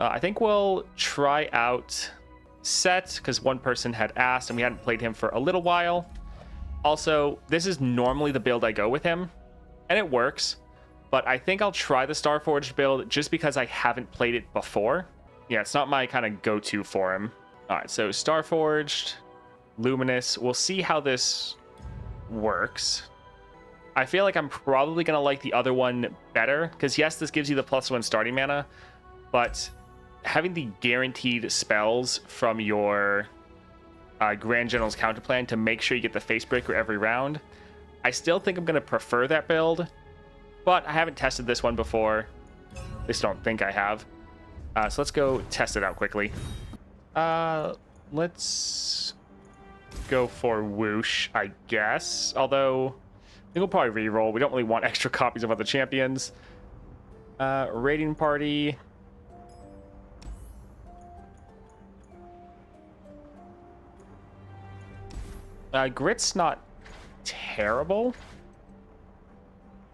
I think we'll try out Sett, because one person had asked and we hadn't played him for a little while. Also, this is normally the build I go with him, and it works. But I think I'll try the Starforged build just because I haven't played it before. Yeah, it's not my kind of go-to for him. All right, so Starforged, Luminous. We'll see how this works. I feel like I'm probably going to like the other one better, because yes, this gives you the +1 starting mana, but having the guaranteed spells from your Grand General's counterplan to make sure you get the Facebreaker every round, I still think I'm going to prefer that build, but I haven't tested this one before. At least I don't think I have. So let's go test it out quickly. Let's go for Whoosh, I guess. Although, I think we'll probably reroll. We don't really want extra copies of other champions. Raiding Party. Grit's not terrible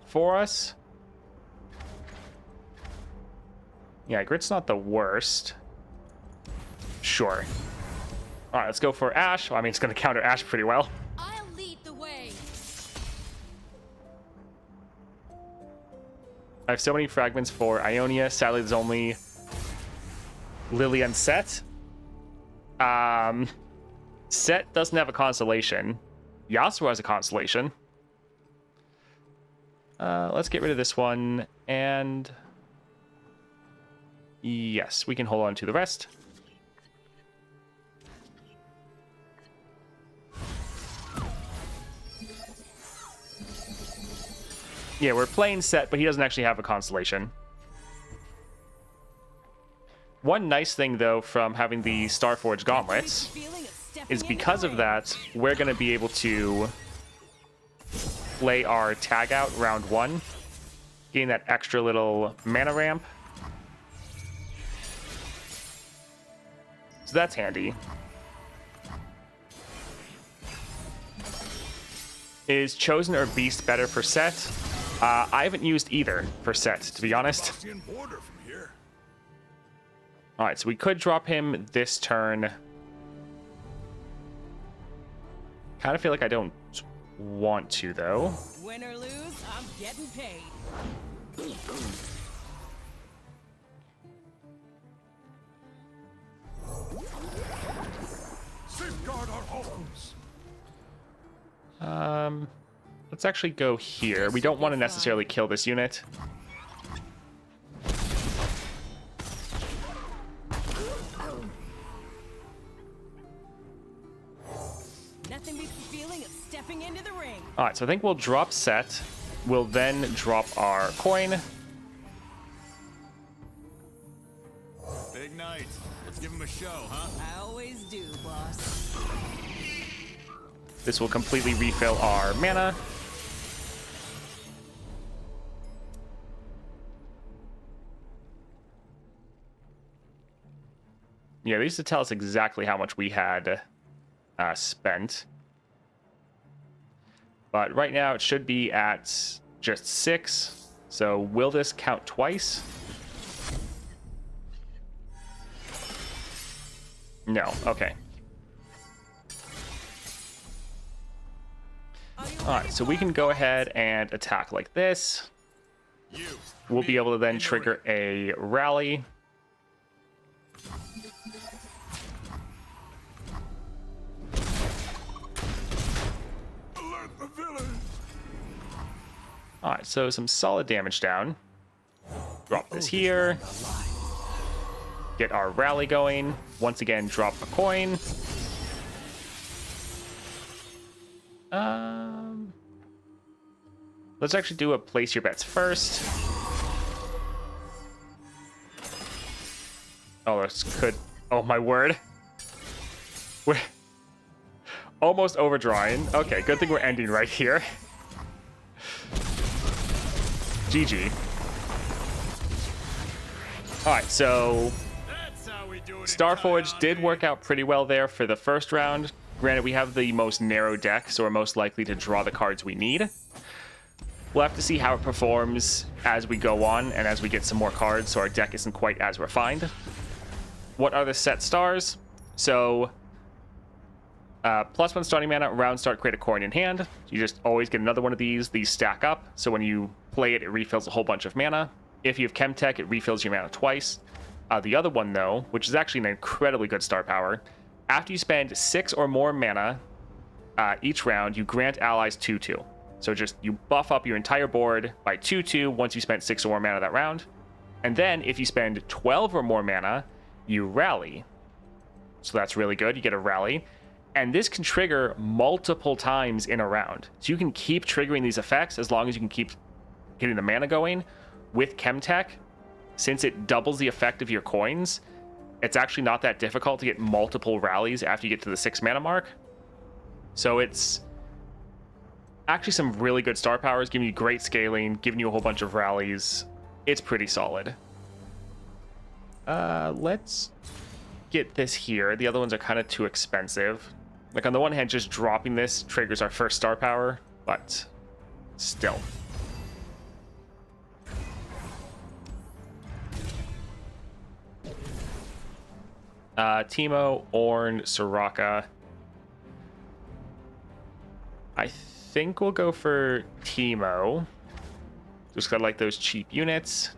for us. Yeah, Grit's not the worst. Sure. All right, let's go for Ash. Well, I mean, it's going to counter Ash pretty well. I'll lead the way. I have so many fragments for Ionia. Sadly, there's only Lily and Sett. Sett doesn't have a constellation. Yasuo has a constellation. Let's get rid of this one. And yes, we can hold on to the rest. Yeah, we're playing Sett, but he doesn't actually have a constellation. One nice thing, though, from having the Starforged gauntlets is because of that, we're going to be able to play our tag out round 1, getting that extra little mana ramp. So that's handy. Is Chosen or Beast better for Sett? I haven't used either for Sett, to be honest. Alright, so we could drop him this turn. Kind of feel like I don't want to, though. Win or lose, I'm getting paid. Safeguard our homes. Let's actually go here. We don't want to necessarily kill this unit. Nothing beats the feeling of stepping into the ring. All right, so I think we'll drop Sett. We'll then drop our coin. Big night. Let's give him a show, huh? I always do, boss. This will completely refill our mana. Yeah, they used to tell us exactly how much we had spent. But right now it should be at just 6. So will this count twice? No. Okay. Alright, so we can go ahead and attack like this. We'll be able to then trigger a rally. Alright, so some solid damage down. Drop this here. Get our rally going. Once again, drop a coin. Let's actually do a place your bets first. Oh, this could... Oh, my word. We're almost overdrawing. Okay, good thing we're ending right here. GG. Alright, so Starforged did work out pretty well there for the first round. Granted, we have the most narrow deck, so we're most likely to draw the cards we need. We'll have to see how it performs as we go on and as we get some more cards, so our deck isn't quite as refined. what are the set stars? So, +1 starting mana, round start, create a coin in hand. You just always get another one of these. These stack up, so when you play it, it refills a whole bunch of mana. If you have Chemtech, it refills your mana twice. The other one, though, which is actually an incredibly good star power, after you spend 6 or more mana each round, you grant allies 2/2. So just you buff up your entire board by 2/2 once you spent 6 or more mana that round. And then if you spend 12 or more mana, you rally. So that's really good. You get a rally. And this can trigger multiple times in a round. So you can keep triggering these effects as long as you can keep getting the mana going. With Chemtech, since it doubles the effect of your coins, it's actually not that difficult to get multiple rallies after you get to the 6 mana mark. So it's actually some really good star powers, giving you great scaling, giving you a whole bunch of rallies. It's pretty solid. Let's get this here. The other ones are kind of too expensive. Like, on the one hand, just dropping this triggers our first star power, but still. Teemo, Ornn, Soraka. I think we'll go for Teemo. Just got like those cheap units.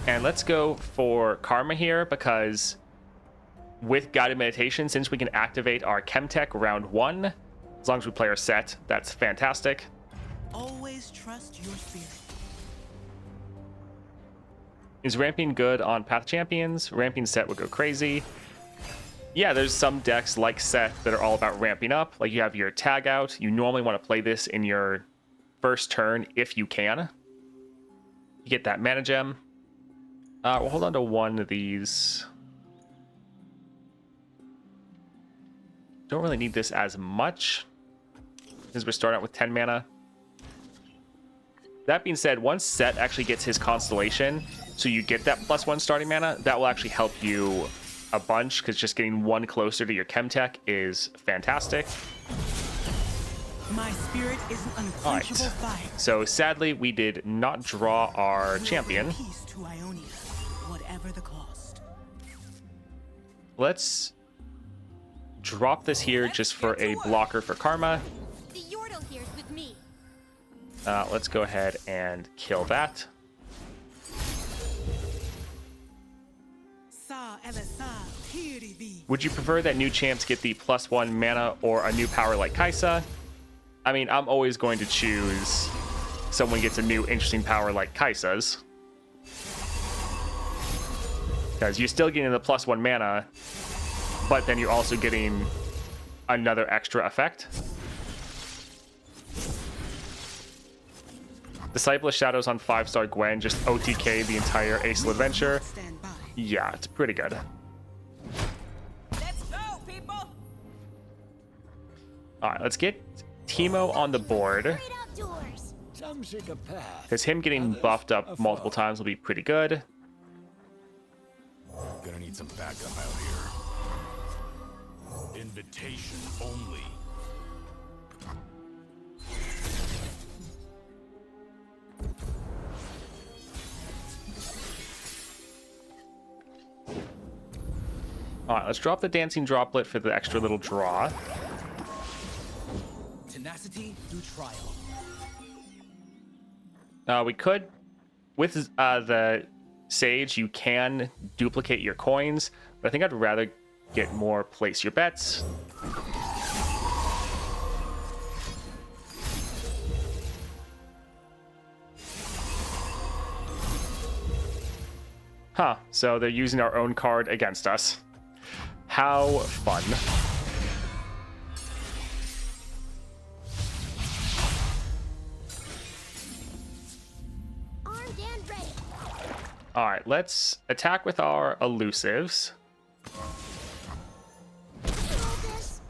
And let's go for Karma here, because with Guided Meditation, since we can activate our Chemtech round 1, as long as we play our set, that's fantastic. Always trust your spirit. Is ramping good on Path Champions? Ramping Sett would go crazy. Yeah, there's some decks like Sett that are all about ramping up. Like, you have your tag out. You normally want to play this in your first turn if you can. You get that mana gem. We'll hold on to one of these. Don't really need this as much, because we're starting out with 10 mana. That being said, once Sett actually gets his Constellation, so you get that +1 starting mana, that will actually help you a bunch, because just getting one closer to your Chemtech is fantastic. My spirit is an unquenchable fire. So sadly, we did not draw our champion. Peace to Ionia, whatever the cost. Let's drop this here just for a blocker for Karma. The Yordle here's with me. Let's go ahead and kill that. Would you prefer that new champs get the +1 mana or a new power like Kai'Sa? I mean, I'm always going to choose someone gets a new interesting power like Kai'Sa's, because you're still getting the +1 mana, but then you're also getting another extra effect. Disciple of Shadows on 5-star Gwen, just OTK the entire Acel adventure. Yeah, it's pretty good. Let's go, people. Alright, let's get Teemo on the board, Great outdoors. Some seek a path. because him getting buffed up multiple times will be pretty good. Gonna need some backup out here. Invitation only. Alright, let's drop the Dancing Droplet for the extra little draw. Tenacity through trial. We could, with the Sage, you can duplicate your coins, but I think I'd rather get more place your bets. Huh, so they're using our own card against us. How fun. Armed and ready. Alright, let's attack with our elusives. Hold this.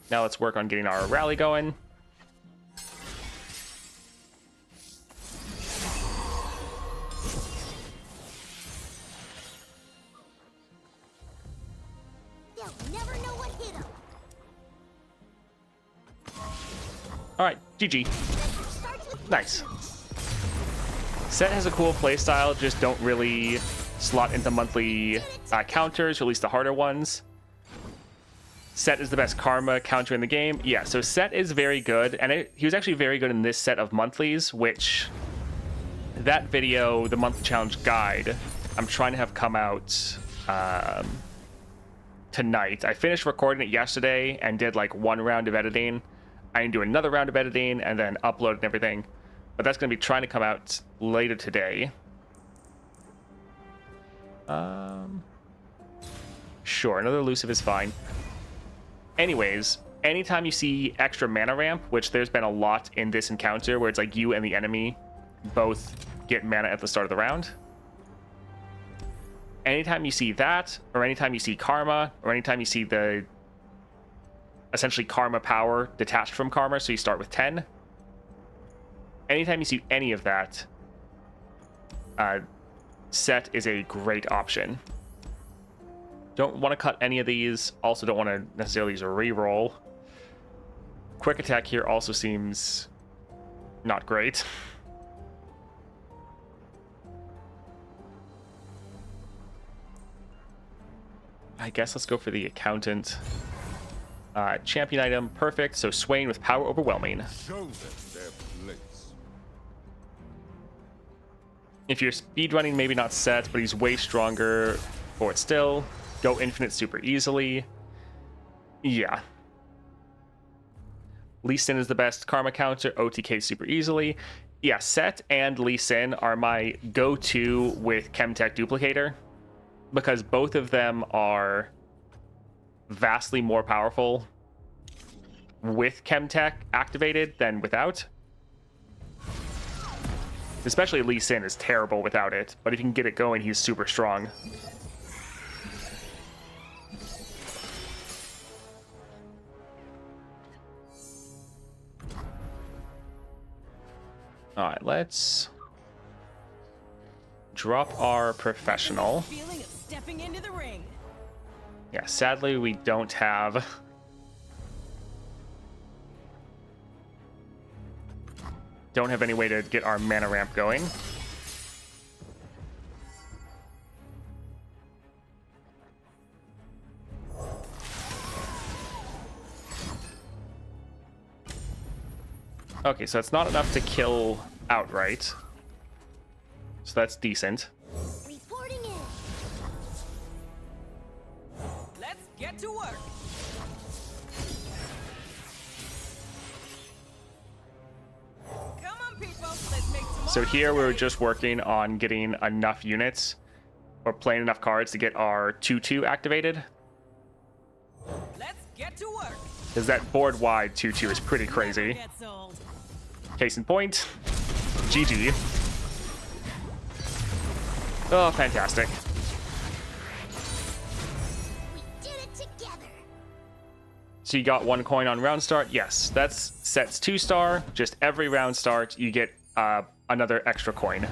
Now let's work on getting our rally going. They'll never know what hit them. Alright, GG. Starts with Nice. Sett has a cool playstyle, just don't really slot into monthly counters, or at least the harder ones. Sett is the best karma counter in the game. Yeah, so Sett is very good, and he was actually very good in this set of monthlies, which that video, the monthly challenge guide, I'm trying to have come out tonight. I finished recording it yesterday and did like one round of editing. I can do another round of editing and then upload and everything, but that's going to be trying to come out later today. Sure, another elusive is fine. Anyways, anytime you see extra mana ramp, which there's been a lot in this encounter where it's like you and the enemy both get mana at the start of the round. Anytime you see that, or anytime you see karma, or anytime you see the essentially karma power detached from karma, so you start with 10. Anytime you see any of that, Sett is a great option. Don't want to cut any of these. Also don't want to necessarily use a reroll. Quick attack here also seems not great. I guess let's go for the accountant. Champion item, perfect. So Swain with power overwhelming. Show them their place. If you're speedrunning, maybe not Sett, but he's way stronger for it still. Go infinite super easily. Yeah. Lee Sin is the best karma counter, OTK super easily. Yeah, Sett and Lee Sin are my go-to with Chemtech Duplicator, because both of them are vastly more powerful with Chemtech activated than without. Especially Lee Sin is terrible without it, but if you can get it going, he's super strong. Alright, let's drop our professional. Feeling of stepping into the ring. Yeah, sadly we don't have any way to get our mana ramp going. Okay, so it's not enough to kill outright. So that's decent. Reporting in. Let's get to work. Come on, people. Let's make tomorrow. So here we're just working on getting enough units or playing enough cards to get our 2/2 activated. Let's get to work. Because that board wide 2/2 is pretty crazy. Never gets old. Case in point, GG. Oh, fantastic. We did it together. So you got 1 coin on round start? Yes, that's Sett's 2-star. Just every round start, you get another extra coin.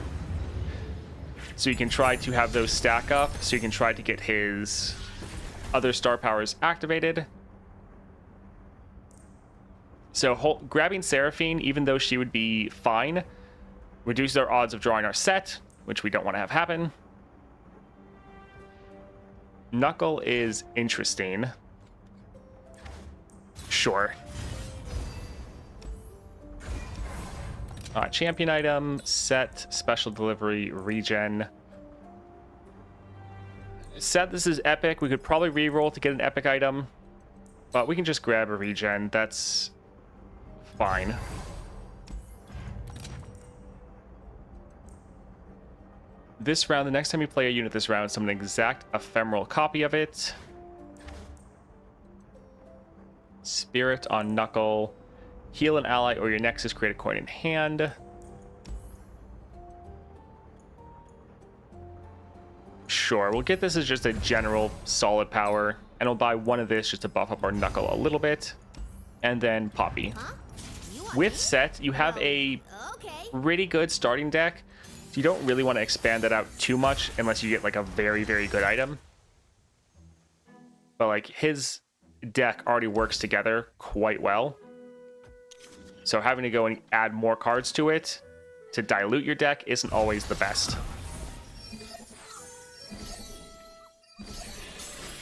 So you can try to have those stack up, so you can try to get his other star powers activated. So grabbing Seraphine, even though she would be fine, reduces our odds of drawing our Sett, which we don't want to have happen. Knuckle is interesting. Sure. Champion item, Sett, special delivery, regen. Sett, this is epic. We could probably reroll to get an epic item, but we can just grab a regen. That's fine. This round, the next time you play a unit this round, summon an exact ephemeral copy of it. Spirit on Knuckle. Heal an ally or your Nexus, create a coin in hand. Sure, we'll get this as just a general solid power, and we'll buy one of this just to buff up our Knuckle a little bit. And then Poppy. Huh? You want With me? Sett, you have a Okay. pretty good starting deck. So you don't really want to expand that out too much unless you get like a very, very good item. But like his deck already works together quite well. So having to go and add more cards to it to dilute your deck isn't always the best.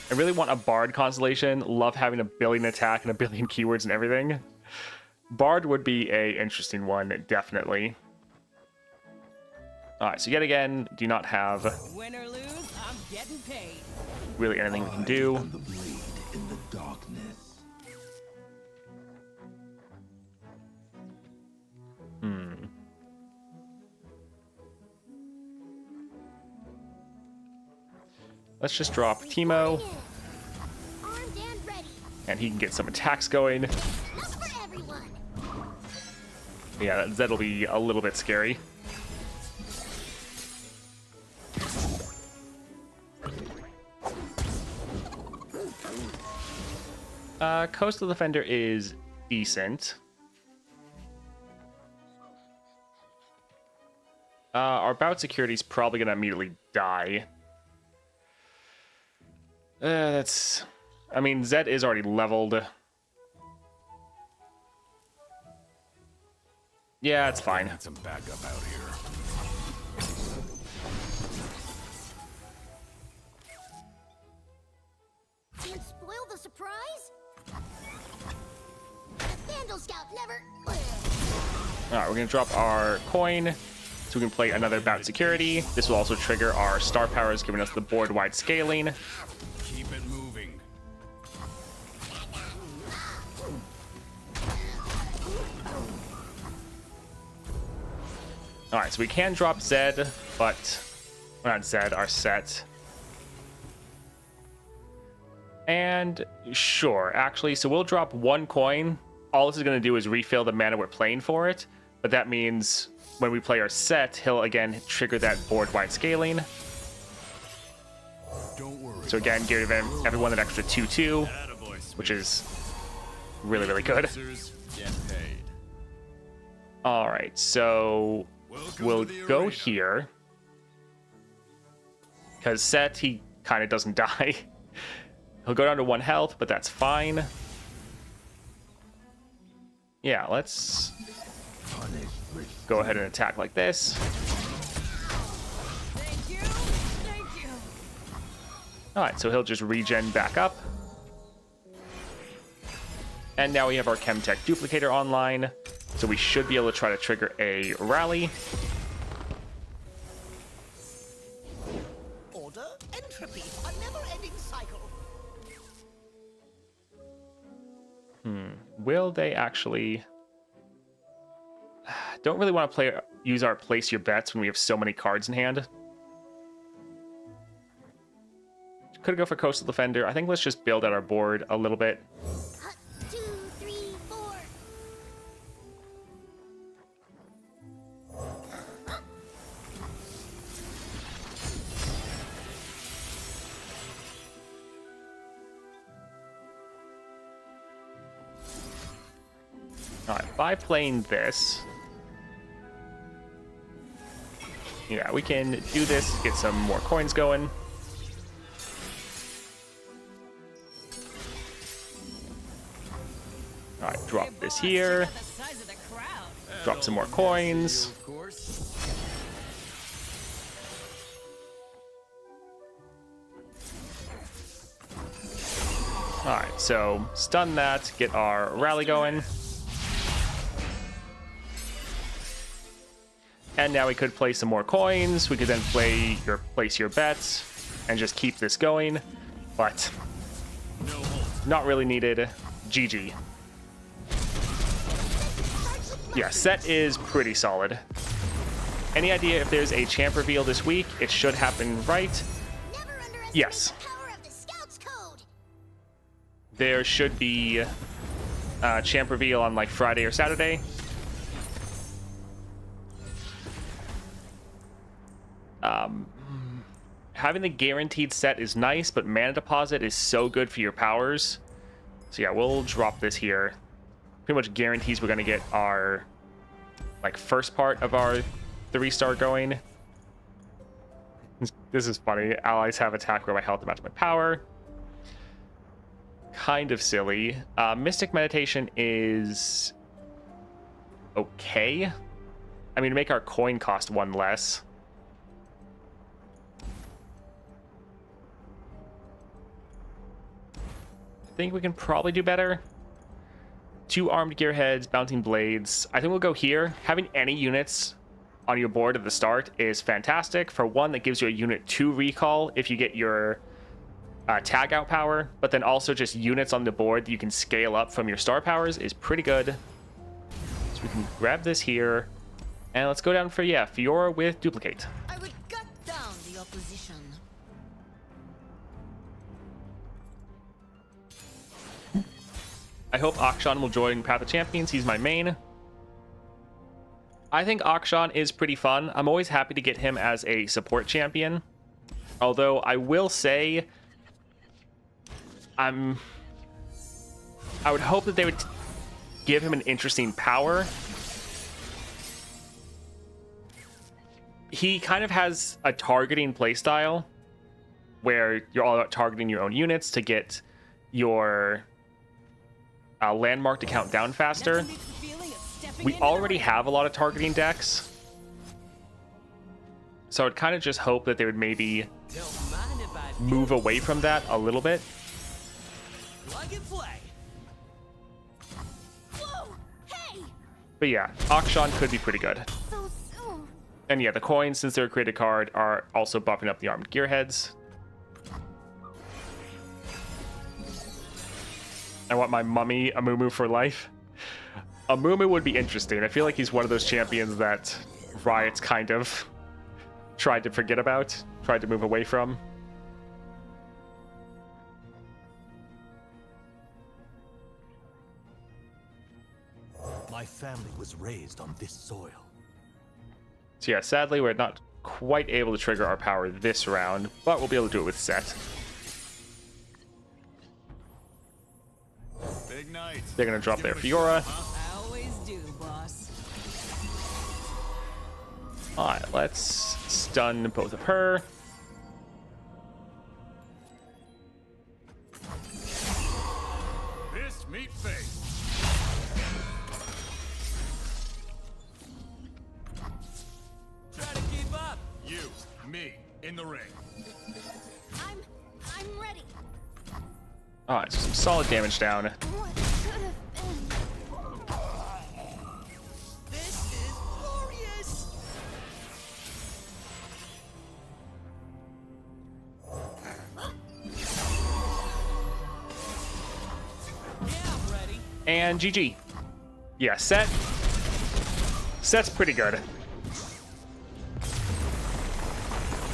I really want a Bard constellation. Love having a billion attack and a billion keywords and everything. Bard would be a interesting one, definitely. All right, so yet again, do not have Win or lose, I'm getting paid. really anything we can do. The blade in the darkness. Let's just drop Teemo, Armed and ready. and he can get some attacks going. Enough for everyone. Yeah, that'll be a little bit scary. Coastal Defender is decent. Our bout security is probably going to immediately die. I mean, Zed is already leveled. Yeah, it's fine. Need some backup out here. Can't spoil the surprise. The Vandal Scout never. All right, we're going to drop our coin so we can play another bout security. This will also trigger our star powers, giving us the board-wide scaling. Keep it moving. All right, so we can drop Zed, but not Zed, our Sett. And sure, actually, so we'll drop one coin. All this is going to do is refill the mana we're playing for it, but that means when we play our Sett, he'll again trigger that board-wide scaling. Don't worry. So again, give everyone an extra 2/2, Attaboy, which is really, really good. Spacers, get paid. All right, so Welcome we'll to the go arena. here. Because Sett, he kind of doesn't die. He'll go down to 1 health, but that's fine. Yeah, let's go ahead and attack like this. Thank you. Thank you. All right, so he'll just regen back up. And now we have our Chemtech Duplicator online, so we should be able to try to trigger a rally. Order, entropy, a never-ending cycle. Will they actually... Don't really want to use our place your bets when we have so many cards in hand. Could go for Coastal Defender. I think let's just build out our board a little bit. 2, 3, 4. All right, by playing this... Yeah, we can do this, get some more coins going. All right, drop Hey, this boss, here. check out the size of the crowd. Drop some more coins. Of course. All right, so stun that, get our rally going. And now we could play some more coins. We could then place your bets and just keep this going. But No hold. not really needed. GG. Yeah, Sett is pretty solid. Any idea if there's a champ reveal this week? It should happen right. Never underestimate Yes. the power of the Scout's code. There should be a champ reveal on like Friday or Saturday. Having the guaranteed set is nice, but mana deposit is so good for your powers. So yeah, we'll drop this here. Pretty much guarantees we're gonna get our like first part of our 3-star going. This is funny. Allies have attack where my health amounts to my power. Kind of silly. Mystic Meditation is okay. I mean, make our coin cost 1 less. I think we can probably do better. 2 armed gearheads, bouncing blades. I think we'll go here. Having any units on your board at the start is fantastic. For one, that gives you a unit 2 recall if you get your tag out power, but then also just units on the board that you can scale up from your star powers is pretty good. So we can grab this here, and let's go down for, yeah, Fiora with duplicate. I would gut down the opposition. I hope Akshan will join Path of Champions. He's my main. I think Akshan is pretty fun. I'm always happy to get him as a support champion. Although I will say, I would hope that they would give him an interesting power. He kind of has a targeting playstyle where you're all about targeting your own units to get your landmark to count down faster. Nothing beats the feeling of stepping We into the already ring. have a lot of targeting decks, so I'd kind of just hope that they would maybe Don't mind if I move away from that a little bit. plug and play. Whoa! Hey! But yeah, Akshan could be pretty good. So soon. And yeah, the coins, since they're a created card, are also buffing up the armed gearheads. I want my mummy Amumu for life. Amumu would be interesting. I feel like he's one of those champions that Riot's kind of tried to forget about, tried to move away from. My family was raised on this soil. So yeah, sadly, we're not quite able to trigger our power this round, but we'll be able to do it with Sett. Big night. They're going to drop their Give 'em a Fiora. shot, huh? I always do, boss. Alright, let's stun both of her. Fist meet face. Try to keep up. You, me, in the ring. I'm ready. Alright, so some solid damage down. What could have been? This is glorious. Yeah, I'm ready. And GG. Yeah, Sett. Sett's pretty good.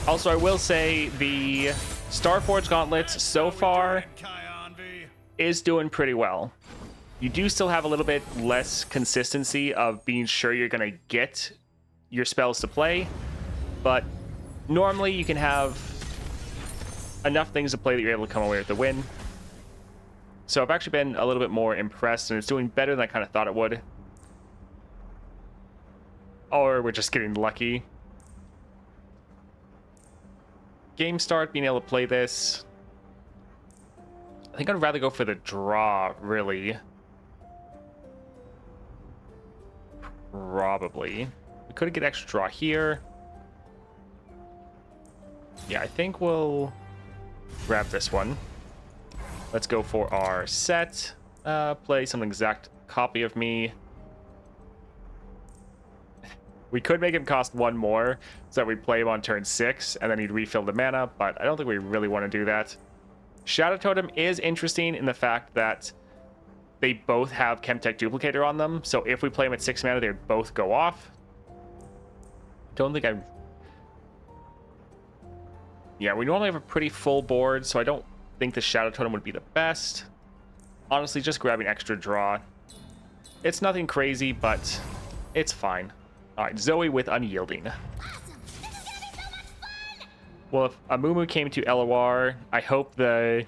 Also, I will say the Starforged Gauntlets so far Kion V. is doing pretty well. You do still have a little bit less consistency of being sure you're going to get your spells to play, but normally you can have enough things to play that you're able to come away with the win. So I've actually been a little bit more impressed, and it's doing better than I kind of thought it would. Or we're just getting lucky. Game start, being able to play this. I think I'd rather go for the draw, really. Probably. We could get extra draw here. Yeah, I think we'll grab this one. Let's go for our Sett. Play some exact copy of me. We could make him cost 1 more so that we play him on turn 6 and then he'd refill the mana, but I don't think we really want to do that. Shadow Totem is interesting in the fact that they both have Chemtech Duplicator on them, so if we play them at 6 mana, they would both go off. Don't think I... Yeah, we normally have a pretty full board, so I don't think the Shadow Totem would be the best. Honestly, just grabbing extra draw. It's nothing crazy, but it's fine. Alright, Zoe with Unyielding. Awesome. This is gonna be so much fun. Well, if Amumu came to LOR, I hope the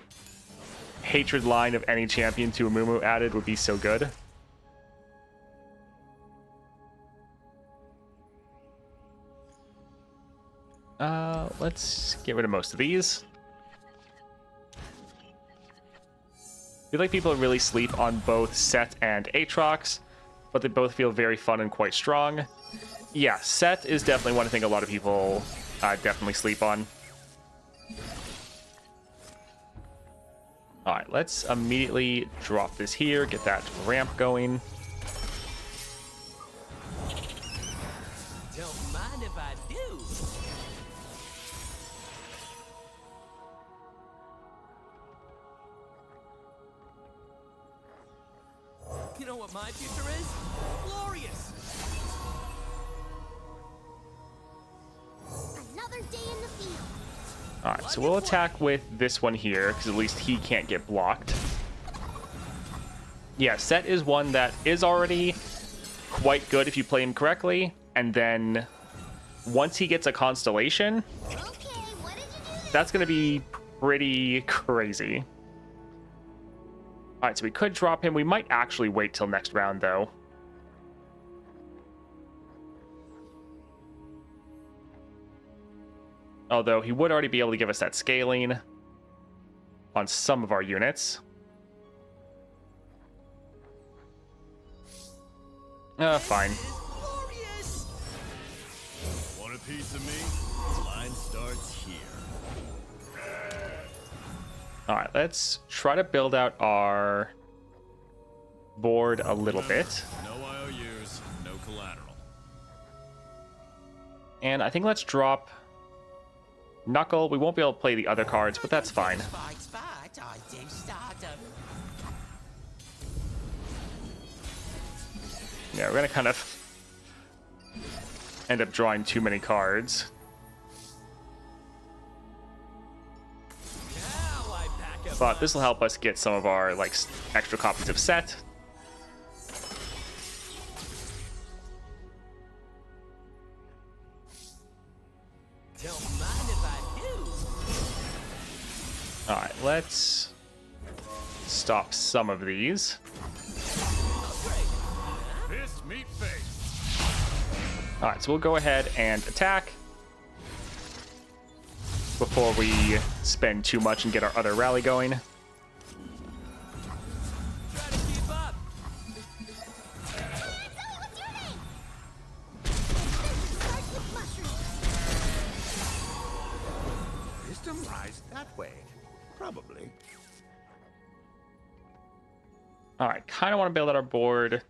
hatred line of any champion to Amumu added would be so good. Let's get rid of most of these. I feel like people really sleep on both Sett and Aatrox, but they both feel very fun and quite strong. Yeah, Sett is definitely one I think a lot of people definitely sleep on. All right, let's immediately drop this here, get that ramp going. Don't mind if I do. You know what my future is? Glorious. Another day in the field. All right, so we'll attack with this one here, because at least he can't get blocked. Yeah, Sett is one that is already quite good if you play him correctly, and then once he gets a constellation, Okay, what did you do? that's going to be pretty crazy. All right, so we could drop him. We might actually wait till next round, though. Although he would already be able to give us that scaling on some of our units. Fine. Glorious. Want a piece of me? Line starts here. All right, let's try to build out our board a little bit. No IOUs, no collateral. And I think let's drop Knuckle. We won't be able to play the other cards, but that's fine. Yeah, we're going to kind of end up drawing too many cards. Now I pack up But this will help us get some of our like extra copies of Sett. Don't mind if I do. All right, let's stop some of these. Fist meet face. All right, so we'll go ahead and attack before we spend too much and get our other rally going. Try to keep up. What's your name? Starts with mushrooms. Wisdom lies that way. Probably. All right, kind of want to build out our board.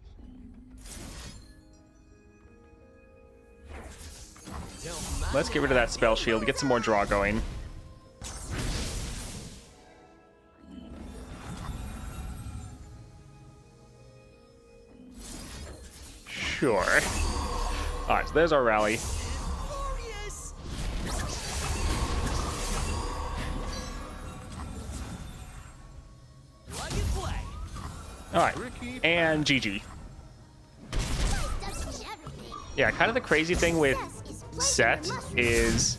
Don't mind Let's get rid of that spell shield, get some more draw going. Sure. All right, so there's our rally. glorious. Plug and play. All right, and GG. Does everything. Yeah, kind of the crazy thing with Sett is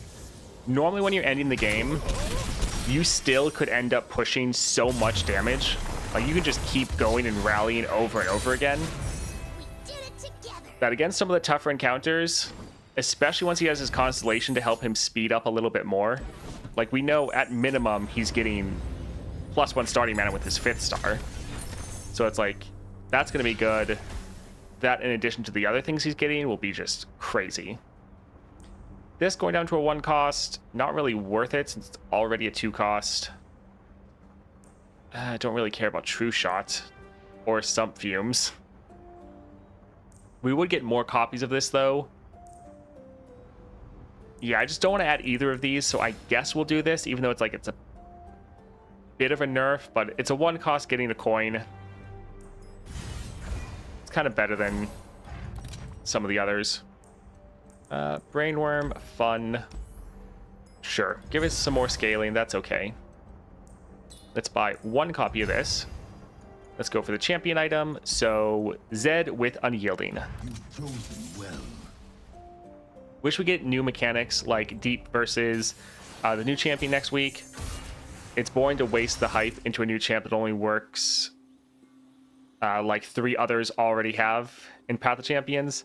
normally when you're ending the game, you still could end up pushing so much damage. Like you can just keep going and rallying over and over again. We did it together. That against some of the tougher encounters, especially once he has his constellation to help him speed up a little bit more. Like we know at minimum he's getting +1 starting mana with his 5th star. So it's like, that's going to be good. That in addition to the other things he's getting will be just crazy. This going down to a 1 cost, not really worth it since it's already a 2 cost. I don't really care about True Shot or Stump Fumes. We would get more copies of this though. Yeah, I just don't want to add either of these, so I guess we'll do this, even though it's a bit of a nerf, but it's a 1 cost getting a coin. It's kind of better than some of the others. Brainworm, fun. Sure, give us some more scaling, that's okay. Let's buy 1 copy of this. Let's go for the champion item. So, Zed with Unyielding. Wish we get new mechanics like Deep versus the new champion next week. It's boring to waste the hype into a new champ that only works like 3 others already have in Path of Champions.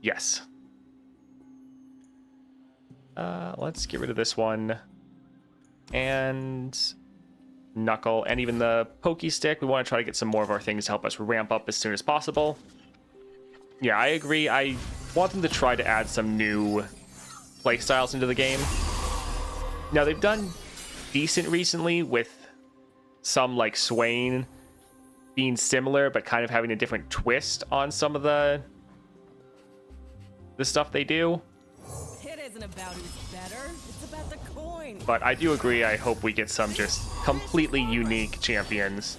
Yes. Let's get rid of this one. And Knuckle, and even the Pokey Stick. We want to try to get some more of our things to help us ramp up as soon as possible. Yeah, I agree. I want them to try to add some new playstyles into the game. Now, they've done decent recently with some like Swain being similar, but kind of having a different twist on some of the stuff they do. It isn't about who's better. It's about the coin. But I do agree, I hope we get some just completely unique champions.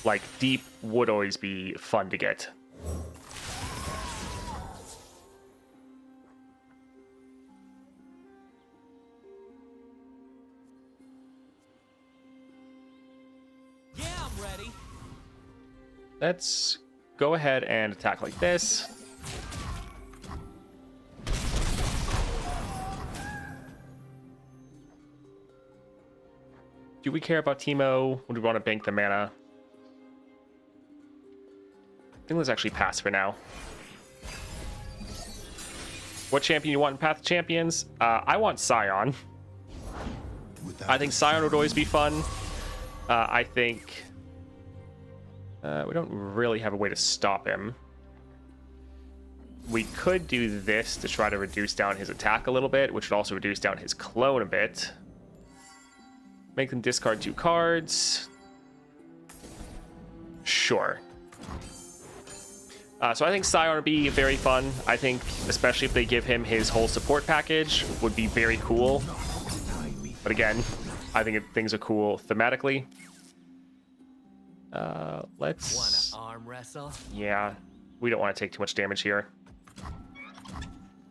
Like Deep would always be fun to get. Yeah, I'm ready. Let's go ahead and attack like this. Do we care about Teemo? Would we want to bank the mana? I think let's actually pass for now. What champion you want in Path of Champions? I want Scion. I think Scion would always be fun. I think we don't really have a way to stop him. We could do this to try to reduce down his attack a little bit, which would also reduce down his clone a bit. Make them discard 2 cards. Sure. So I think Scion would be very fun. I think, especially if they give him his whole support package, would be very cool. But again, I think things are cool thematically. Let's... Wanna arm wrestle? Yeah, we don't want to take too much damage here.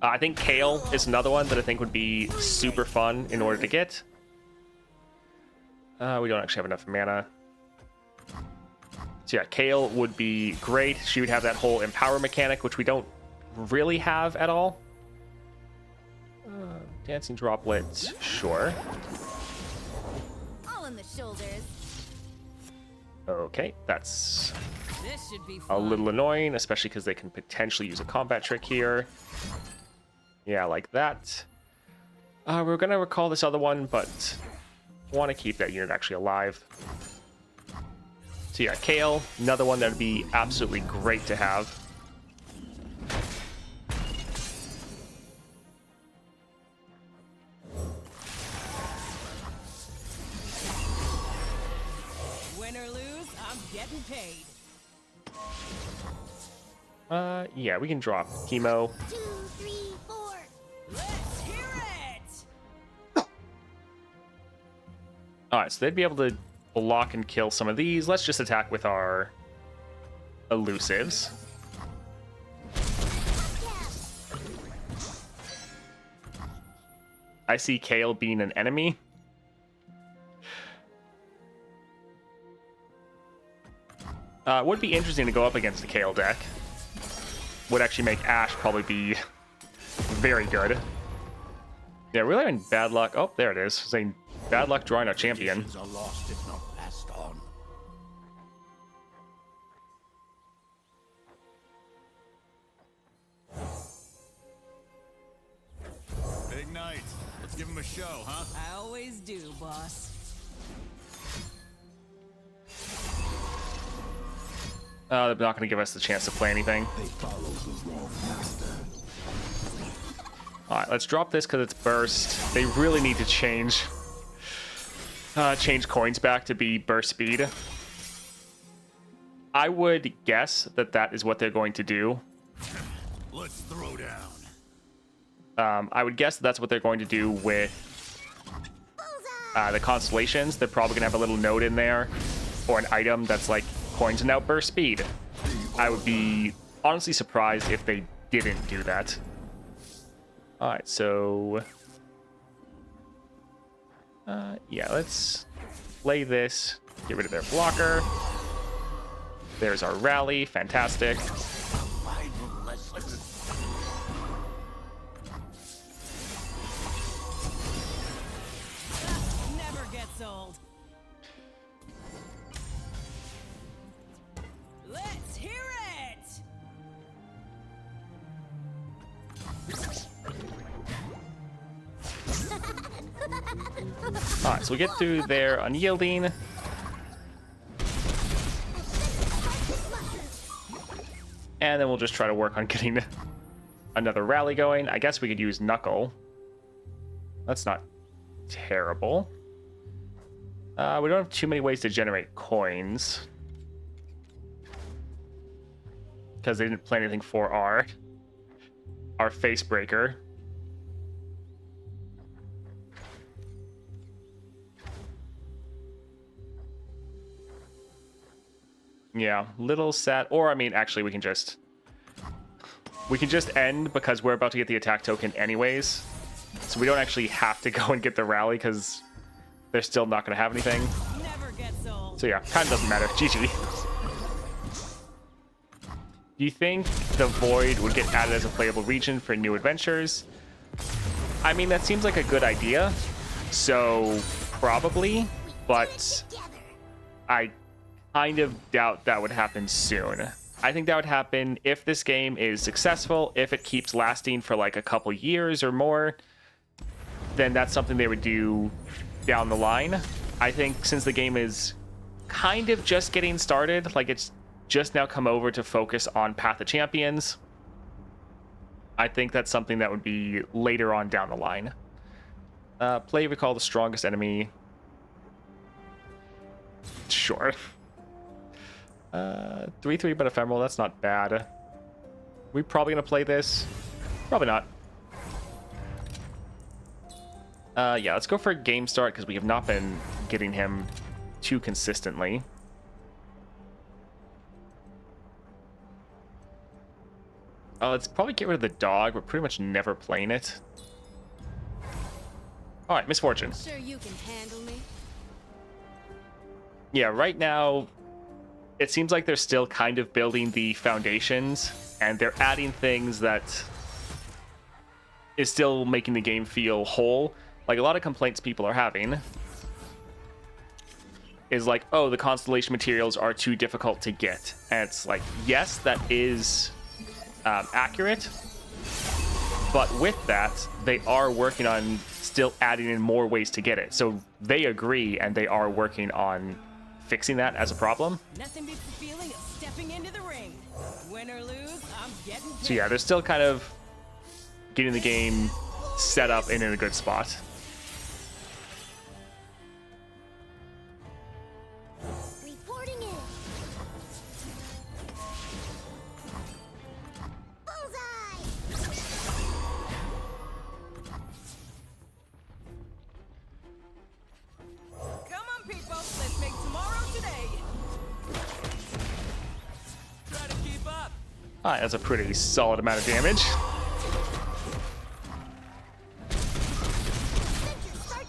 I think Kale is another one that I think would be super fun in order to get. We don't actually have enough mana. So yeah, Kale would be great. She would have that whole empower mechanic, which we don't really have at all. Dancing Droplet, sure. All in the shoulders. Okay, that's This should be a fun. little annoying, especially because they can potentially use a combat trick here. Yeah, like that. We're gonna recall this other one, but want to keep that unit actually alive. So yeah, Kale, another one that would be absolutely great to have. Win or lose, I'm getting paid. Yeah, we can drop Teemo. 2, 3, 4. Let's hear it! Alright, so they'd be able to block and kill some of these. Let's just attack with our elusives. I see Kale being an enemy. It would be interesting to go up against the Kale deck. Would actually make Ash probably be very good. Yeah, we're having bad luck. Oh, there it is. Saying bad luck drawing a champion. Traditions are lost if not passed on. Big night. Let's give him a show, huh? I always do, boss. They're not going to give us the chance to play anything. They follow the wrong master. All right, let's drop this because it's burst. They really need to change coins back to be burst speed. I would guess that that is what they're going to do. Let's throw down. I would guess that's what they're going to do with the constellations. They're probably going to have a little note in there or an item that's like coins and now burst speed. I would be honestly surprised if they didn't do that. All right, so yeah, let's play this, get rid of their blocker. There's our rally, fantastic. Never gets old. Let's hear it! All right, so we get through their unyielding. And then we'll just try to work on getting another rally going. I guess we could use Knuckle. That's not terrible. We don't have too many ways to generate coins. Because they didn't play anything for our face breaker. Yeah, little sad. Or I mean, actually, we can just end because we're about to get the attack token anyways. So we don't actually have to go and get the rally because they're still not going to have anything. Never gets old. So yeah, kind of doesn't matter. GG. Do you think the Void would get added as a playable region for new adventures? I mean, that seems like a good idea. So probably, but I kind of doubt that would happen soon. I think that would happen if this game is successful, if it keeps lasting for like a couple years or more, then that's something they would do down the line. I think since the game is kind of just getting started, like it's just now come over to focus on Path of Champions, I think that's something that would be later on down the line. Play recall the strongest enemy. Sure. 3/3 but ephemeral, that's not bad. We probably gonna play this? Probably not. Yeah, let's go for a game start because we have not been getting him too consistently. Let's probably get rid of the dog. We're pretty much never playing it. All right, Misfortune. Sure you can handle me. Yeah, right now, it seems like they're still kind of building the foundations, and they're adding things that is still making the game feel whole. Like, a lot of complaints people are having is like, oh, the constellation materials are too difficult to get. And it's like, yes, that is accurate. But with that, they are working on still adding in more ways to get it. So they agree, and they are working on fixing that as a problem. Nothing beats the feeling of stepping into the ring. Win or lose, I'm getting So yeah, they're still kind of getting the game set up and in a good spot. Reporting in. Bullseye. Come on, people, let's make tomorrow today. Try to keep up. Alright, that's a pretty solid amount of damage.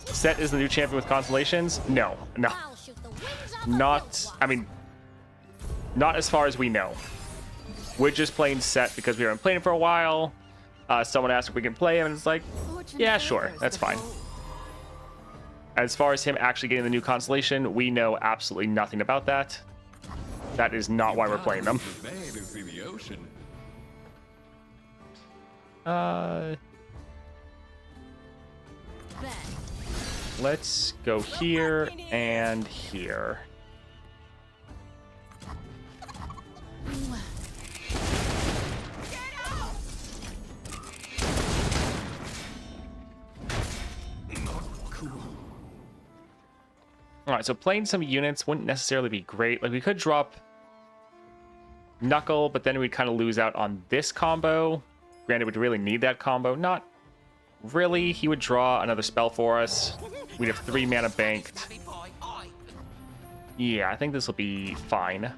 Sett is the new champion with constellations? No. I'll shoot the wings off Not, I mean, not as far as we know. We're just playing Sett because we haven't played him for a while. Someone asked if we can play him, and it's like, yeah, sure, that's fine. As far as him actually getting the new constellation, we know absolutely nothing about that. That is not why we're playing them. Let's go here and here. All right, so playing some units wouldn't necessarily be great. Like, we could drop Knuckle, but then we'd kind of lose out on this combo. Granted, we'd really need that combo. Not really. He would draw another spell for us. We'd have 3 mana banked. Yeah, I think this will be fine.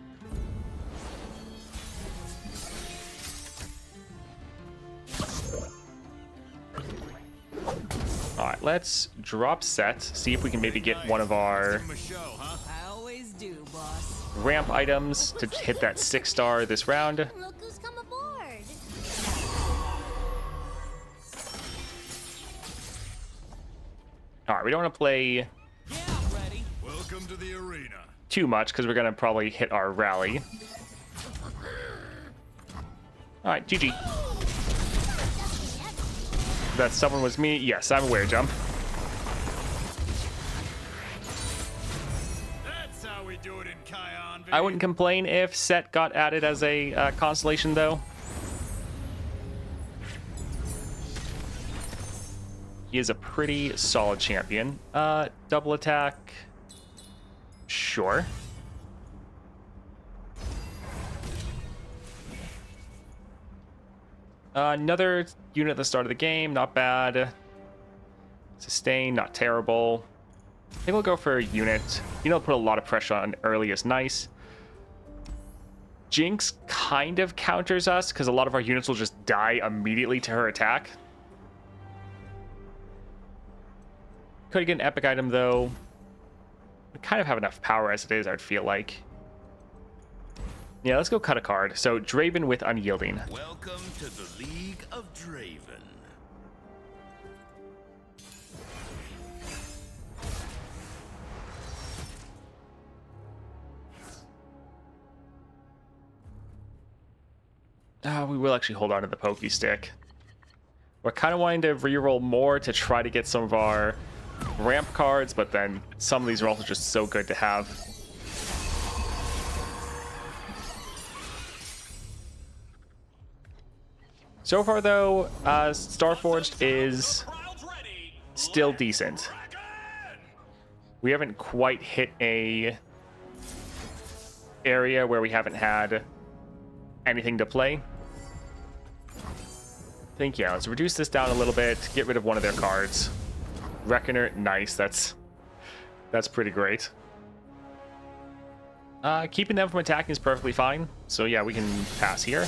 Alright, let's drop Sett. See if we can maybe get one of our I always do, boss. ramp items to hit that 6-star this round. Look who's come aboard. Alright, we don't want to play Yeah, I'm ready. Welcome to the arena. too much because we're going to probably hit our rally. Alright, GG. That someone was me? Yes, I'm aware, Jump. That's how we do it in Kion. I wouldn't complain if Sett got added as a constellation, though. He is a pretty solid champion. Double attack. Sure. Another unit at the start of the game, not bad. Sustain, not terrible. I think we'll go for a unit. You know, put a lot of pressure on early is nice. Jinx kind of counters us because a lot of our units will just die immediately to her attack. Could get an epic item though. We kind of have enough power as it is, I'd feel like. Yeah, let's go cut a card. So Draven with Unyielding. Welcome to the League of Draven. We will actually hold on to the Pokey Stick. We're kind of wanting to reroll more to try to get some of our ramp cards, but then some of these are also just so good to have. So far, though, Starforged is still decent. We haven't quite hit a area where we haven't had anything to play. I think, yeah, let's reduce this down a little bit, get rid of one of their cards. Reckoner, nice, that's pretty great. Keeping them from attacking is perfectly fine, so yeah, we can pass here.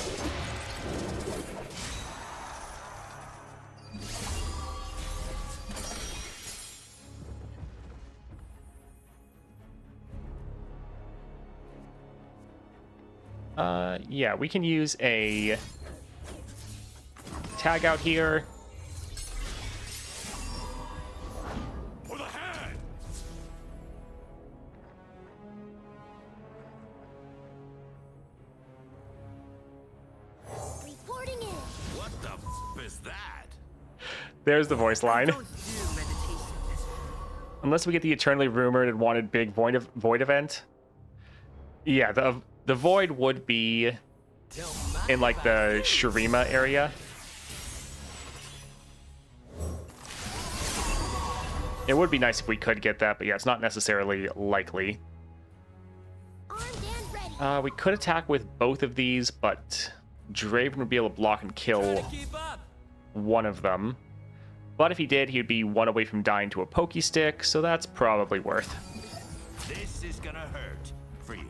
Yeah, we can use a tag out here. For the hand. Reporting in. What the f is that? There's the voice line. Don't do meditation. Unless we get the eternally rumored and wanted big void event. Yeah, the void would be in like the Shurima area. It would be nice if we could get that, but yeah, it's not necessarily likely. Armed and ready. We could attack with both of these, but Draven would be able to block and kill Keep up. one of them. But if he did, he'd be one away from dying to a Pokey Stick, so that's probably worth. This is gonna hurt for you.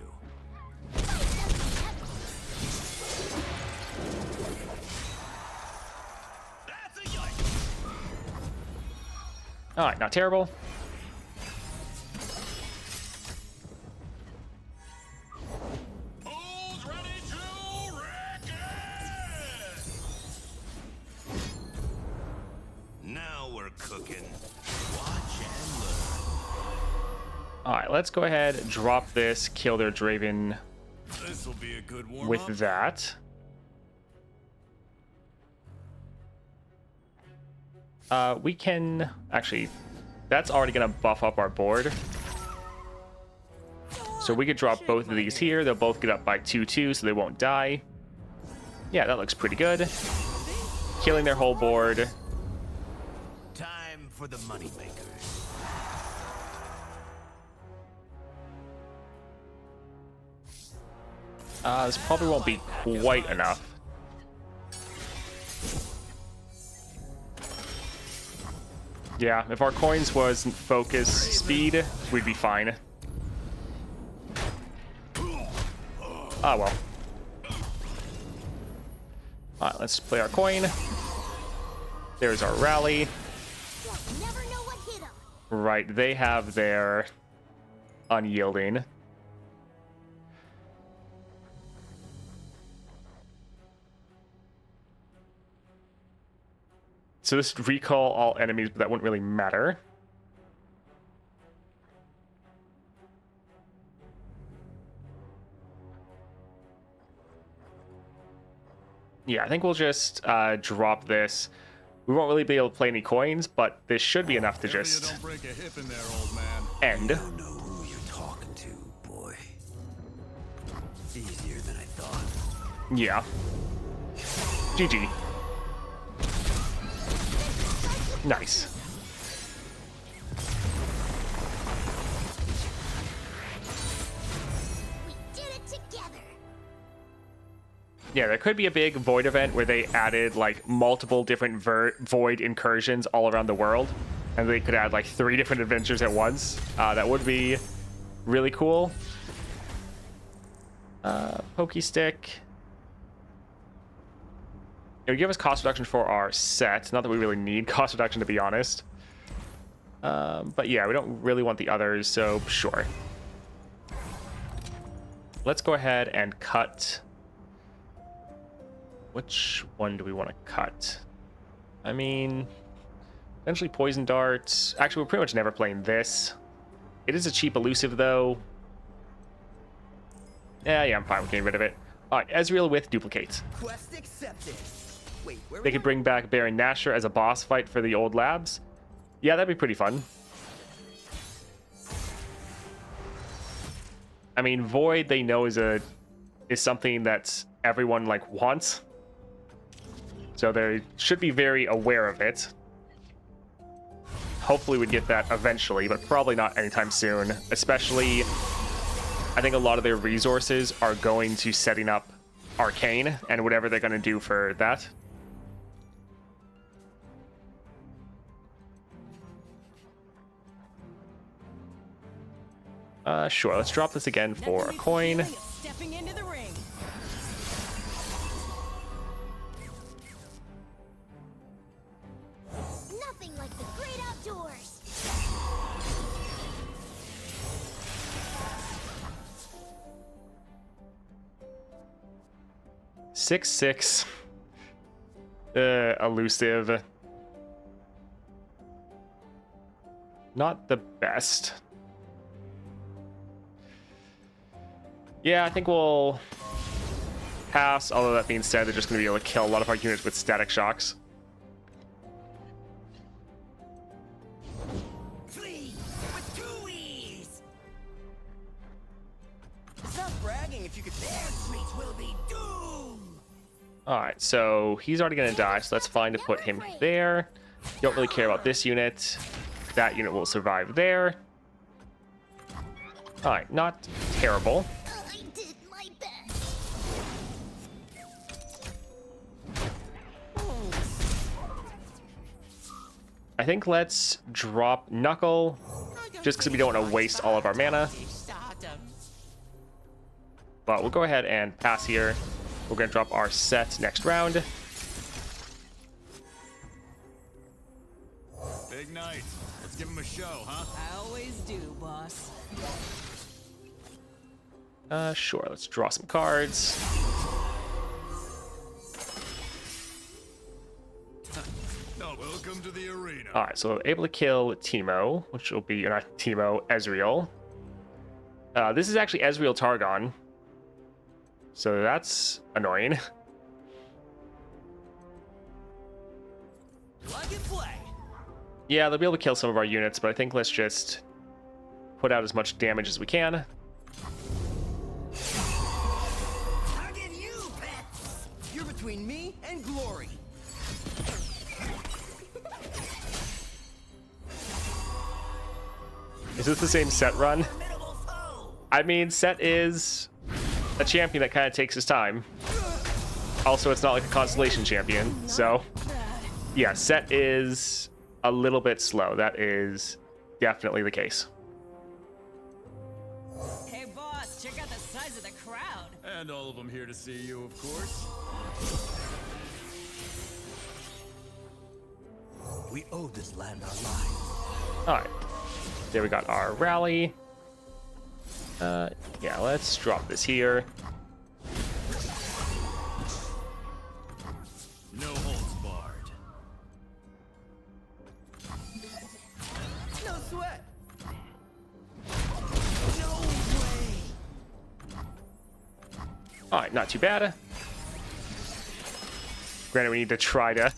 That's a yikes. Alright, not terrible. Who's ready to wreck it? Now we're cooking. Watch and learn. Alright, let's go ahead, drop this, kill their Draven This'll be a good warm with that. We can actually, that's already gonna buff up our board. So we could drop both of these here. They'll both get up by 2/2, so they won't die. Yeah, that looks pretty good. Killing their whole board. Time for the moneymakers. This probably won't be quite enough. Yeah, if our coins wasn't focus speed, we'd be fine. Ah, well. Alright, let's play our coin. There's our rally. You'll never know what hit 'em. Right, they have their unyielding. So this would recall all enemies, but that wouldn't really matter. Yeah, I think we'll just drop this. We won't really be able to play any coins, but this should be enough to just Don't break a hip in there, old man. end. don't know who you're talking to, boy. Easier than I thought. Yeah. GG. Nice. Yeah, there could be a big Void event where they added like multiple different Void incursions all around the world, and they could add like 3 different adventures at once. That would be really cool. Pokey stick. It would give us cost reduction for our set. Not that we really need cost reduction, to be honest. But yeah, we don't really want the others, so sure. Let's go ahead and cut. Which one do we want to cut? I mean, eventually poison darts. Actually, we're pretty much never playing this. It is a cheap elusive, though. Yeah, I'm fine with getting rid of it. All right, Ezreal with duplicate. Quest accepted. Wait, where They could bring back Baron Nashor as a boss fight for the old labs. Yeah, that'd be pretty fun. I mean, Void they know is something that everyone like wants, so they should be very aware of it. Hopefully, we'd get that eventually, but probably not anytime soon. Especially, I think a lot of their resources are going to setting up Arcane and whatever they're going to do for that. Sure, let's drop this again for a coin. Stepping into the ring. Nothing like the great outdoors. Six. Elusive. Not the best. Yeah, I think we'll pass, although that being said, they're just going to be able to kill a lot of our units with static shocks. Flee with 2 E's. Stop bragging if you could. Their streets will be doomed. Alright, so he's already going to die, so that's fine to put him there. Don't really care about this unit. That unit will survive there. Alright, not terrible. I did my best. I think let's drop Knuckle, just because we don't want to waste all of our mana. But we'll go ahead and pass here. We're going to drop our set next round. Big night. Let's give him a show, huh? I always do, boss. Sure, let's draw some cards. No, welcome to the arena. Alright, so able to kill Teemo, which will be, not Teemo, Ezreal. This is actually Ezreal Targon. So that's annoying. Plug and play. Yeah, they'll be able to kill some of our units, but I think let's just put out as much damage as we can. Target you, pets. You're between me and glory. Is this the same Sett run? Formidable foe. I mean, Sett is a champion that kind of takes his time. Also, it's not like a constellation champion, so yeah, Sett is a little bit slow. That is definitely the case. Hey, boss, check out the size of the crowd. And all of them here to see you, of course. We owe this land our lives. All right, there we got our rally. Yeah, let's drop this here. No holds barred. No sweat. No way. All right, not too bad. Granted, we need to try to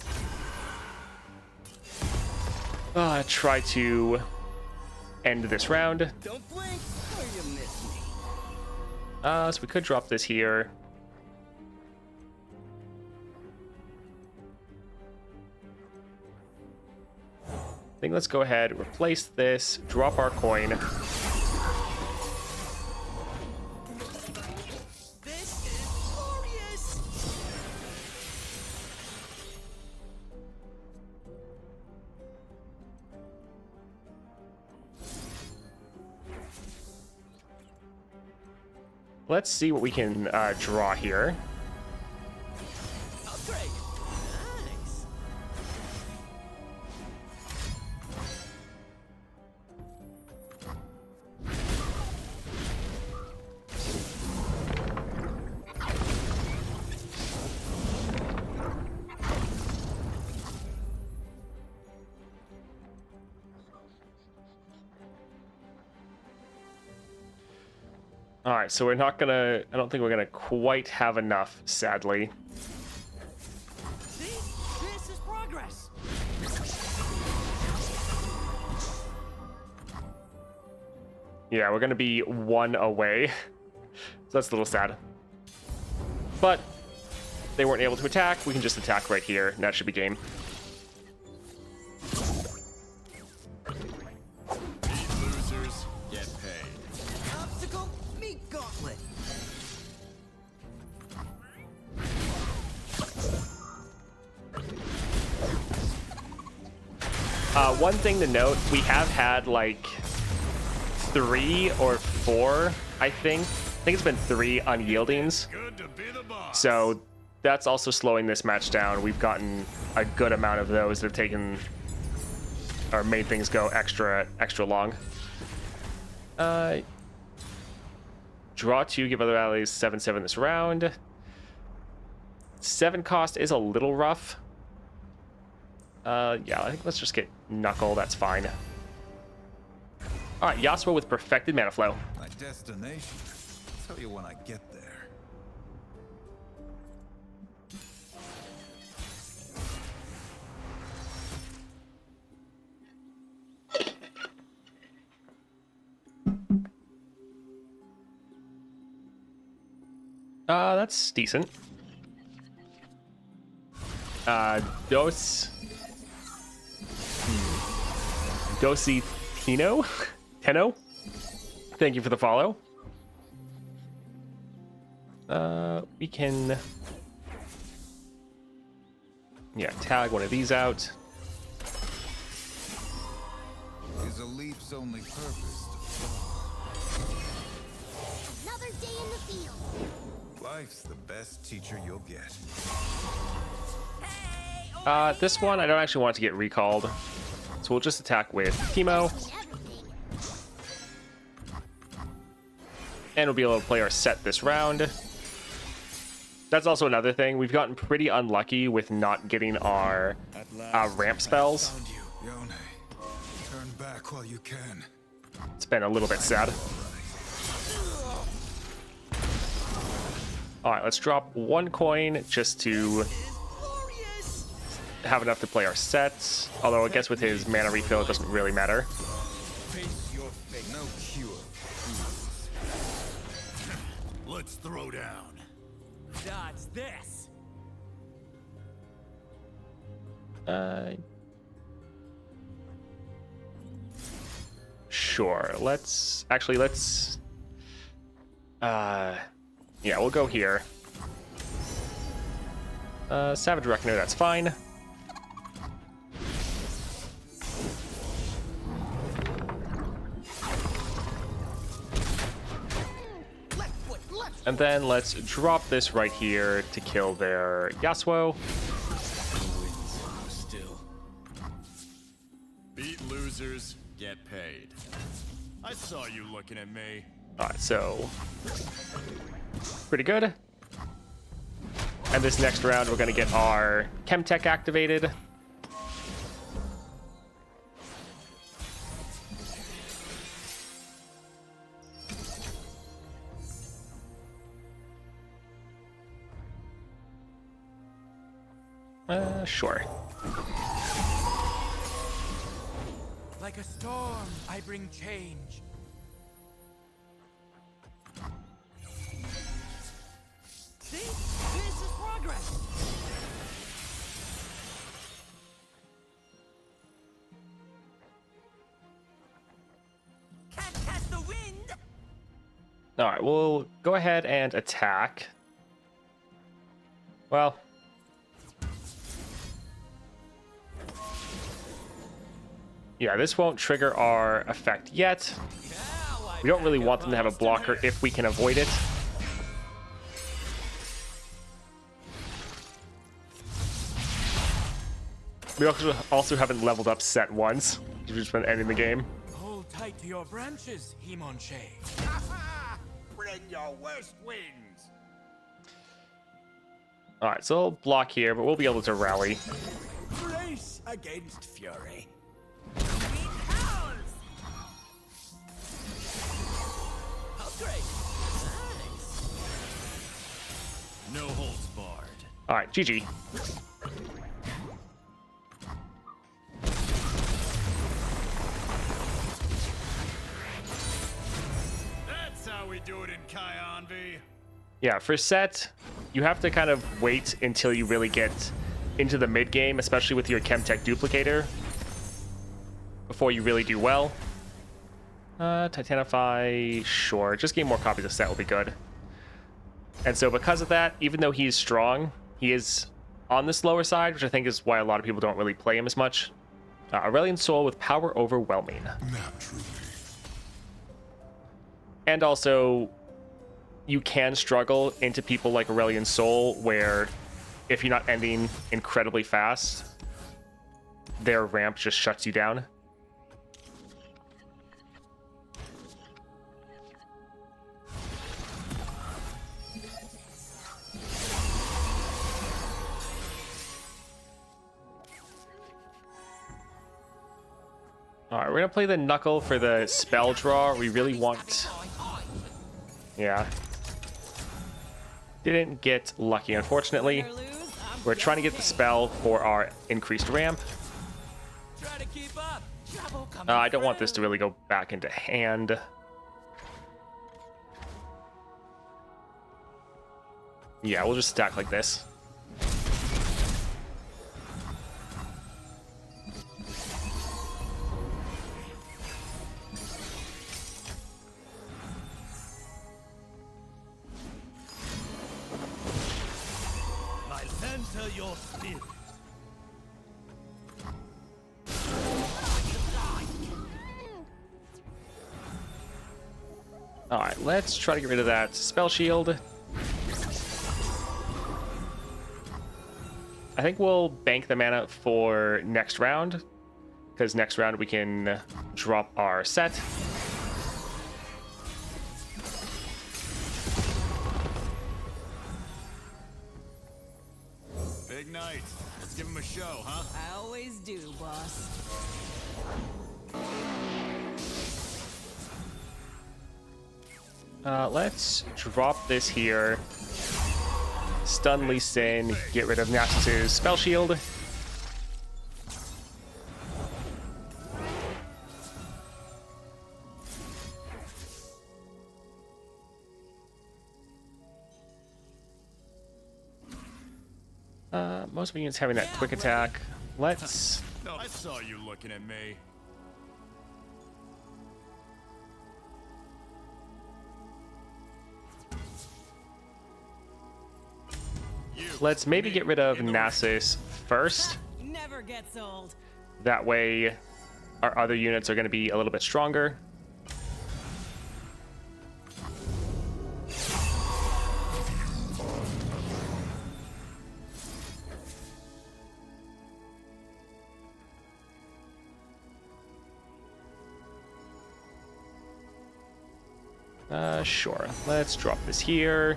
end this round. Don't blink or you miss me. So we could drop this here. I think let's go ahead, replace this, drop our coin. This is glorious. let's see what we can draw here. Upgrade. Nice. All right, so we're not gonna, I don't think we're gonna quite have enough, sadly. See? This is progress. Yeah, we're gonna be 1 away. So that's a little sad. But they weren't able to attack. We can just attack right here, and that should be game. Beat losers, get paid. Obstacle, meet gauntlet. One thing to note, we have had like 3 or 4, I think. I think it's been 3 unyieldings. Good to be the boss. So that's also slowing this match down. We've gotten a good amount of those that have taken or made things go extra long. Draw 2, give other allies 7/7 this round. 7 cost is a little rough. Yeah, I think let's just get Knuckle. That's fine. All right, Yasuo with perfected mana flow. My destination. I'll tell you when I get there. That's decent. Dosi Tenno? Thank you for the follow. We can... Yeah, tag one of these out. Is a leaf's only purpose Another day in the field. to... Life's the best teacher you'll get. This one, I don't actually want it to get recalled. So we'll just attack with Teemo. Everything. And we'll be able to play our set this round. That's also another thing. We've gotten pretty unlucky with not getting our ramp spells. Found you, Yone. Turn back while you can. It's been a little bit sad. All right, let's drop 1 coin just to Glorious. have enough to play our sets. Although I guess with his mana refill, it doesn't really matter. Face your fate. No cure. Let's throw down. Dodge this. Sure. Let's yeah, we'll go here. Savage Reckoner, that's fine. Left foot, left. And then let's drop this right here to kill their Yasuo. Still. Beat losers, get paid. I saw you looking at me. Alright, so pretty good. And this next round we're gonna get our Chemtech activated. Sure. Like a storm, I bring change. See? This is progress. Can't catch the wind. Alright, we'll go ahead and attack. Well, yeah, this won't trigger our effect yet. Now I We don't really back want up them to have a honest blocker Earth. if we can avoid it. We also haven't leveled up Sett once. We've just been ending the game. Hold tight to your branches, Himonche. Bring your worst winds. Alright, so we'll block here, but we'll be able to rally. Brace against fury. No holds barred. Alright, GG. That's how we do it in Kyanvi. Yeah, for Sett, you have to kind of wait until you really get into the mid game, especially with your Chemtech duplicator, before you really do well. Titanify, sure. Just getting more copies of Sett will be good. And so because of that, even though he is strong, he is on the slower side, which I think is why a lot of people don't really play him as much. Aurelian Soul with power overwhelming. Naturally. And also, you can struggle into people like Aurelian Soul, where if you're not ending incredibly fast, their ramp just shuts you down. Alright, we're gonna play the Knuckle for the spell draw. We really want... Yeah. Didn't get lucky, unfortunately. Win or lose, I'm We're trying to get the spell for our increased ramp. Try to keep up. Trouble coming I don't want this through. to really go back into hand. Yeah, we'll just stack like this. I'll center your spirit. Alright, let's try to get rid of that spell shield. I think we'll bank the mana for next round, because next round we can drop our Sett. Big night. Let's give him a show, huh? I always do, boss. Let's drop this here. Stun Lee Sin, get rid of Nasus's spell shield. Most of the units having that quick attack. Let's... No, I saw you looking at me. Let's maybe get rid of Nasus first. Never gets old. That way, our other units are going to be a little bit stronger. Sure. Let's drop this here.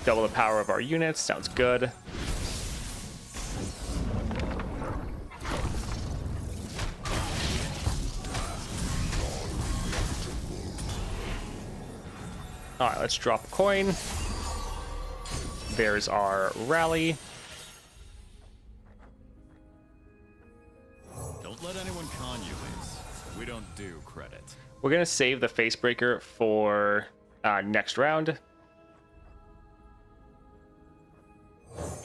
Double the power of our units. Sounds good. Alright, let's drop a coin. There's our rally. Don't let anyone con you, Liz. We don't do credit. We're going to save the Facebreaker for next round.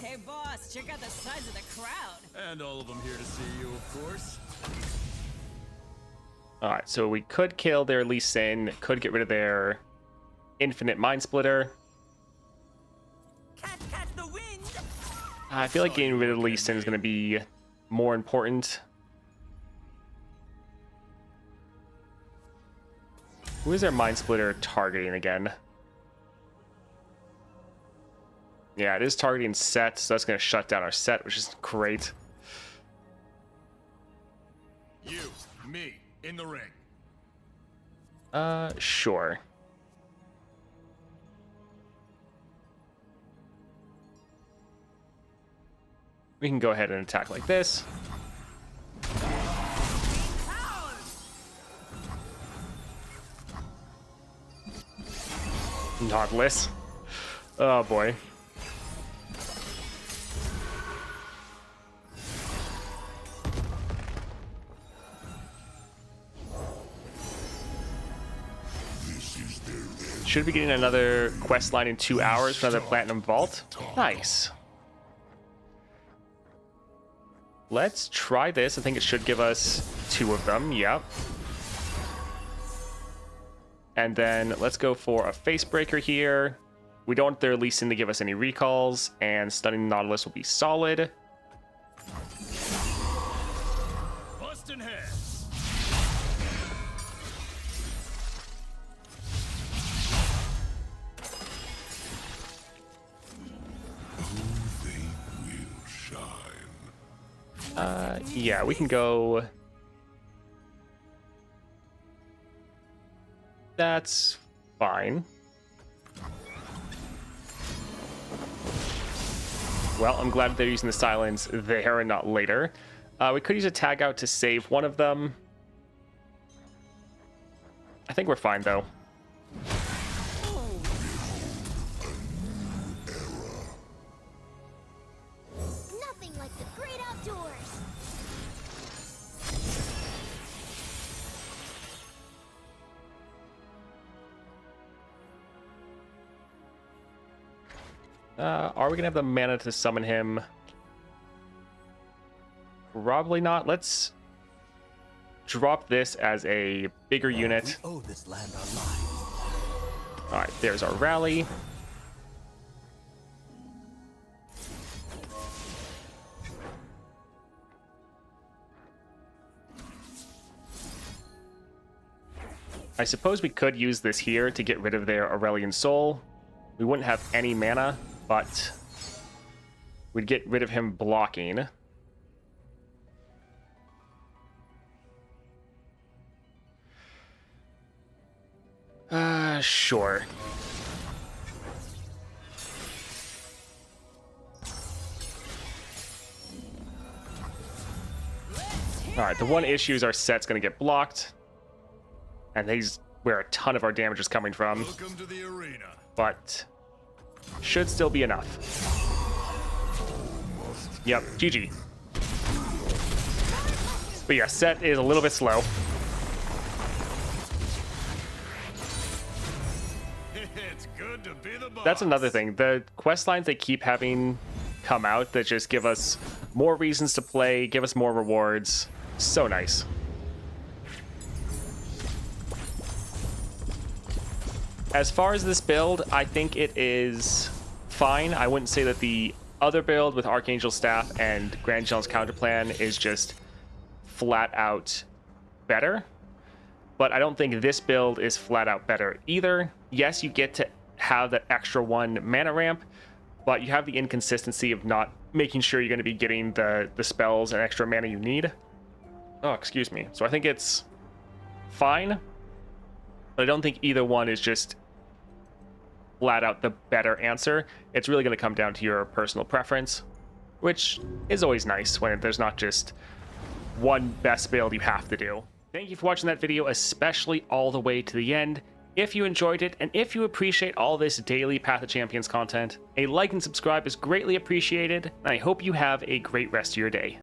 Hey, boss, check out the size of the crowd. And all of them here to see you, of course. Alright, so we could kill their Lee Sin, could get rid of their Infinite Mind Splitter. Catch the wind! I feel like getting rid of Lee Sin is going to be more important. Who is their Mind Splitter targeting again? Yeah, it is targeting Sett, so that's going to shut down our Sett, which is great. You, me, in the ring. Sure. We can go ahead and attack like this. Nautilus. Oh boy. Should be getting another quest line in 2 hours for another Platinum Vault. Nice. Let's try this. I think it should give us 2 of them. Yep. And then let's go for a Face Breaker here. We don't want their Lee Sin to give us any recalls, and Stunning Nautilus will be solid. Bustin' head. Yeah, we can go. That's fine. Well, I'm glad they're using the silence there and not later. We could use a tag out to save one of them. I think we're fine, though. Nothing like the great outdoors. Are we gonna have the mana to summon him? Probably not. Let's drop this as a bigger unit. We owe this land our lives. All right, there's our rally. I suppose we could use this here to get rid of their Aurelian Soul. We wouldn't have any mana, but we'd get rid of him blocking. Sure. All right, the one issue is our Sett's going to get blocked. And these where a ton of our damage is coming from. Welcome to the arena. But should still be enough. Yep, GG. But yeah, Sett is a little bit slow. It's good to be the boss. That's another thing. The quest lines they keep having come out that just give us more reasons to play, give us more rewards. So nice. As far as this build, I think it is fine. I wouldn't say that the other build with Archangel Staff and Grand Challenge Counterplan is just flat out better. But I don't think this build is flat out better either. Yes, you get to have that extra 1 mana ramp, but you have the inconsistency of not making sure you're going to be getting the spells and extra mana you need. Oh, excuse me. So I think it's fine. But I don't think either one is just flat out the better answer. It's really going to come down to your personal preference, which is always nice when there's not just one best build you have to do. Thank you for watching that video, especially all the way to the end. If you enjoyed it, and if you appreciate all this daily Path of Champions content, a like and subscribe is greatly appreciated, and I hope you have a great rest of your day.